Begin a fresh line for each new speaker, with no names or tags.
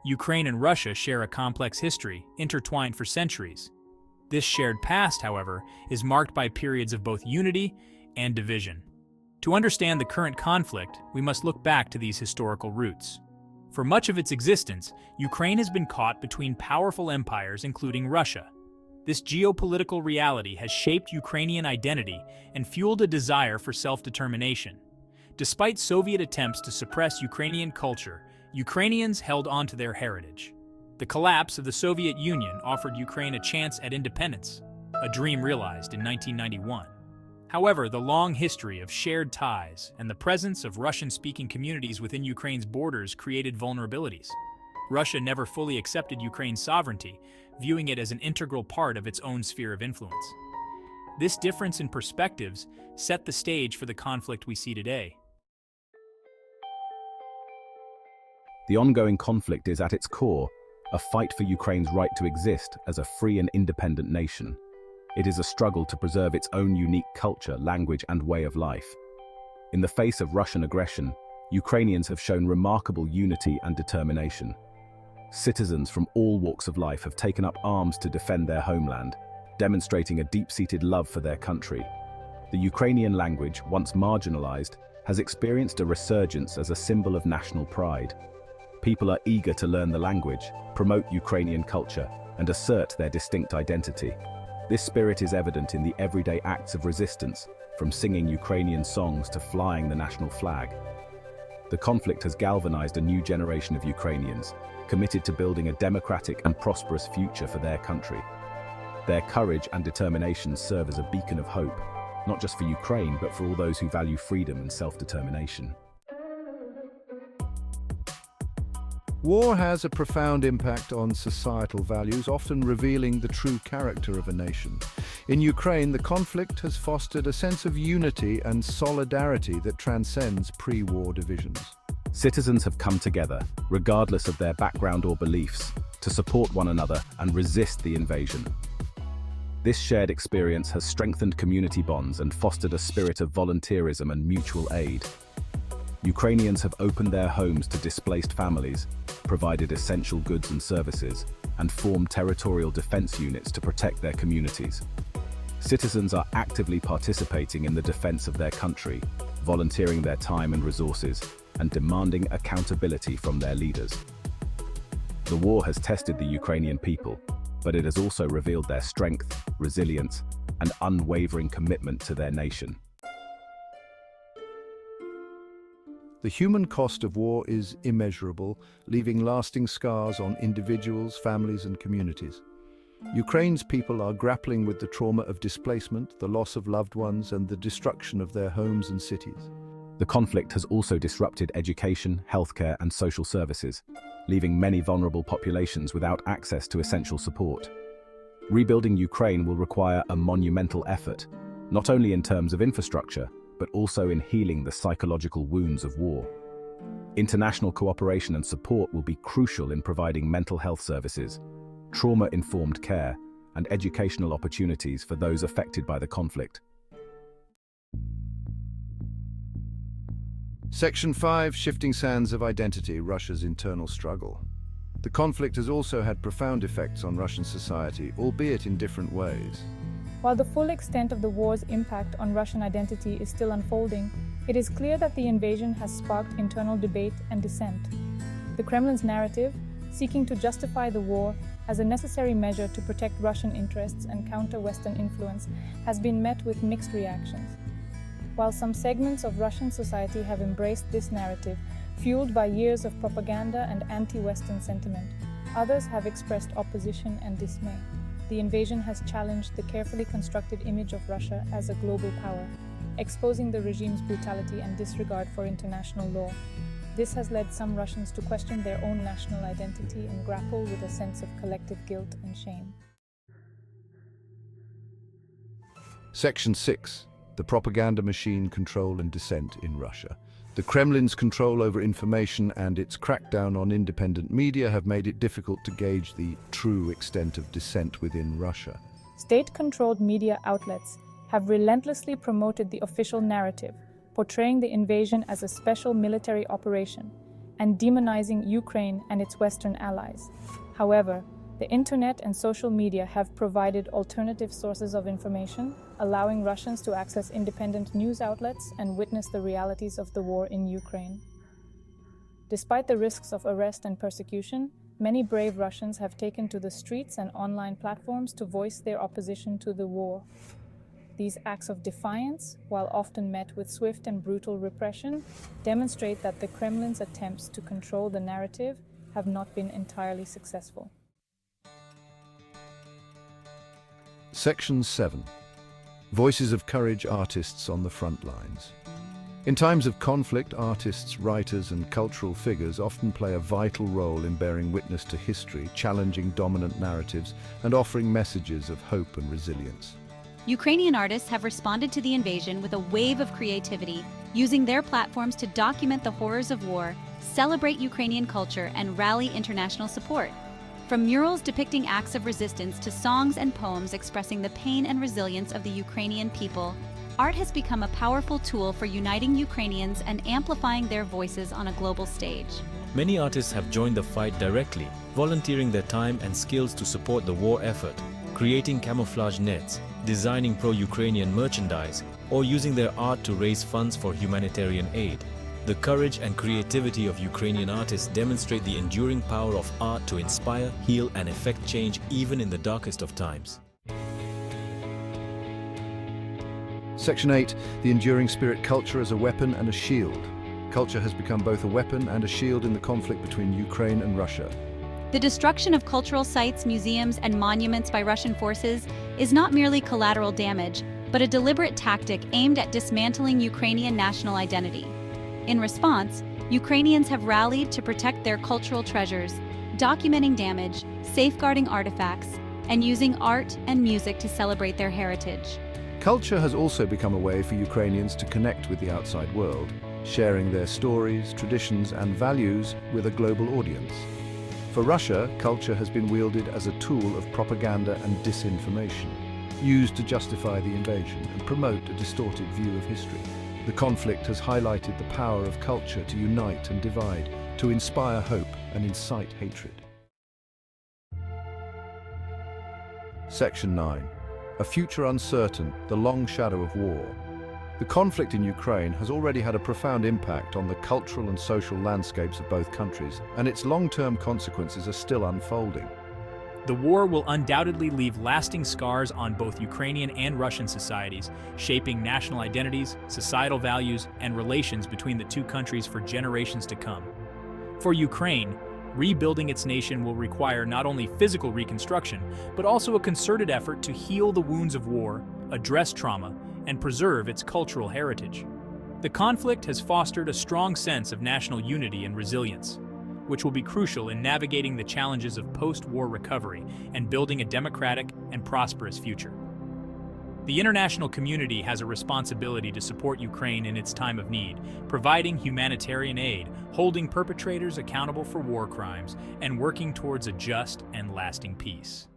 Ukraine and Russia share a complex history, intertwined for centuries. This shared past, however, is marked by periods of both unity and division. To understand the current conflict, we must look back to these historical roots. For much of its existence, Ukraine has been caught between powerful empires, including Russia. This geopolitical reality has shaped Ukrainian identity and fueled a desire for self-determination. Despite Soviet attempts to suppress Ukrainian culture, Ukrainians held on to their heritage. The collapse of the Soviet Union offered Ukraine a chance at independence, a dream realized in 1991. However, the long history of shared ties and the presence of Russian-speaking communities within Ukraine's borders created vulnerabilities. Russia never fully accepted Ukraine's sovereignty, viewing it as an integral part of its own sphere of influence. This difference in perspectives set the stage for the conflict we see today.
The ongoing conflict is at its core a fight for Ukraine's right to exist as a free and independent nation. It is a struggle to preserve its own unique culture, language, and way of life. In the face of Russian aggression, Ukrainians have shown remarkable unity and determination. Citizens from all walks of life have taken up arms to defend their homeland, demonstrating a deep-seated love for their country. The Ukrainian language, once marginalized, has experienced a resurgence as a symbol of national pride. People are eager to learn the language, promote Ukrainian culture, and assert their distinct identity. This spirit is evident in the everyday acts of resistance, from singing Ukrainian songs to flying the national flag. The conflict has galvanized a new generation of Ukrainians, committed to building a democratic and prosperous future for their country. Their courage and determination serve as a beacon of hope, not just for Ukraine, but for all those who value freedom and self-determination.
War has a profound impact on societal values, often revealing the true character of a nation. In Ukraine, the conflict has fostered a sense of unity and solidarity that transcends pre-war divisions.
Citizens have come together, regardless of their background or beliefs, to support one another and resist the invasion. This shared experience has strengthened community bonds and fostered a spirit of volunteerism and mutual aid. Ukrainians have opened their homes to displaced families, provided essential goods and services, and formed territorial defense units to protect their communities. Citizens are actively participating in the defense of their country, volunteering their time and resources, and demanding accountability from their leaders. The war has tested the Ukrainian people, but it has also revealed their strength, resilience, and unwavering commitment to their nation.
The human cost of war is immeasurable, leaving lasting scars on individuals, families, and communities. Ukraine's people are grappling with the trauma of displacement, the loss of loved ones, and the destruction of their homes and cities.
The conflict has also disrupted education, healthcare, and social services, leaving many vulnerable populations without access to essential support. Rebuilding Ukraine will require a monumental effort, not only in terms of infrastructure, but also in healing the psychological wounds of war. International cooperation and support will be crucial in providing mental health services, trauma-informed care, and educational opportunities for those affected by the conflict.
Section 5, Shifting Sands of Identity, Russia's internal struggle. The conflict has also had profound effects on Russian society, albeit in different ways.
While the full extent of the war's impact on Russian identity is still unfolding, it is clear that the invasion has sparked internal debate and dissent. The Kremlin's narrative, seeking to justify the war as a necessary measure to protect Russian interests and counter Western influence, has been met with mixed reactions. While some segments of Russian society have embraced this narrative, fueled by years of propaganda and anti-Western sentiment, others have expressed opposition and dismay. The invasion has challenged the carefully constructed image of Russia as a global power, exposing the regime's brutality and disregard for international law. This has led some Russians to question their own national identity and grapple with a sense of collective guilt and shame.
Section 6. The propaganda machine, control and dissent in Russia. The Kremlin's control over information and its crackdown on independent media have made it difficult to gauge the true extent of dissent within Russia.
State-controlled media outlets have relentlessly promoted the official narrative, portraying the invasion as a special military operation. and demonizing Ukraine and its Western allies. However, the internet and social media have provided alternative sources of information, allowing Russians to access independent news outlets and witness the realities of the war in Ukraine. Despite the risks of arrest and persecution, many brave Russians have taken to the streets and online platforms to voice their opposition to the war. These acts of defiance, while often met with swift and brutal repression, demonstrate that the Kremlin's attempts to control the narrative have not been entirely successful.
Section 7. Voices of Courage Artists on the Front Lines. In times of conflict, artists, writers, and cultural figures often play a vital role in bearing witness to history, challenging dominant narratives, and offering messages of hope and resilience.
Ukrainian artists have responded to the invasion with a wave of creativity, using their platforms to document the horrors of war, celebrate Ukrainian culture, and rally international support. From murals depicting acts of resistance to songs and poems expressing the pain and resilience of the Ukrainian people, art has become a powerful tool for uniting Ukrainians and amplifying their voices on a global stage.
Many artists have joined the fight directly, volunteering their time and skills to support the war effort, creating camouflage nets, designing pro-Ukrainian merchandise, or using their art to raise funds for humanitarian aid. The courage and creativity of Ukrainian artists demonstrate the enduring power of art to inspire, heal, and effect change even in the darkest of times.
Section 8. The enduring spirit: culture as a weapon and a shield. Culture has become both a weapon and a shield in the conflict between Ukraine and Russia.
The destruction of cultural sites, museums, and monuments by Russian forces is not merely collateral damage, but a deliberate tactic aimed at dismantling Ukrainian national identity. In response, Ukrainians have rallied to protect their cultural treasures, documenting damage, safeguarding artifacts, and using art and music to celebrate their heritage.
Culture has also become a way for Ukrainians to connect with the outside world, sharing their stories, traditions, and values with a global audience. For Russia, culture has been wielded as a tool of propaganda and disinformation, used to justify the invasion and promote a distorted view of history. The conflict has highlighted the power of culture to unite and divide, to inspire hope and incite hatred. Section 9. A future uncertain, the long shadow of war. The conflict in Ukraine has already had a profound impact on the cultural and social landscapes of both countries, and its long-term consequences are still unfolding.
The war will undoubtedly leave lasting scars on both Ukrainian and Russian societies, shaping national identities, societal values, and relations between the two countries for generations to come. For Ukraine, rebuilding its nation will require not only physical reconstruction, but also a concerted effort to heal the wounds of war, address trauma, and preserve its cultural heritage. The conflict has fostered a strong sense of national unity and resilience, which will be crucial in navigating the challenges of post-war recovery and building a democratic and prosperous future. The international community has a responsibility to support Ukraine in its time of need, providing humanitarian aid, holding perpetrators accountable for war crimes, and working towards a just and lasting peace.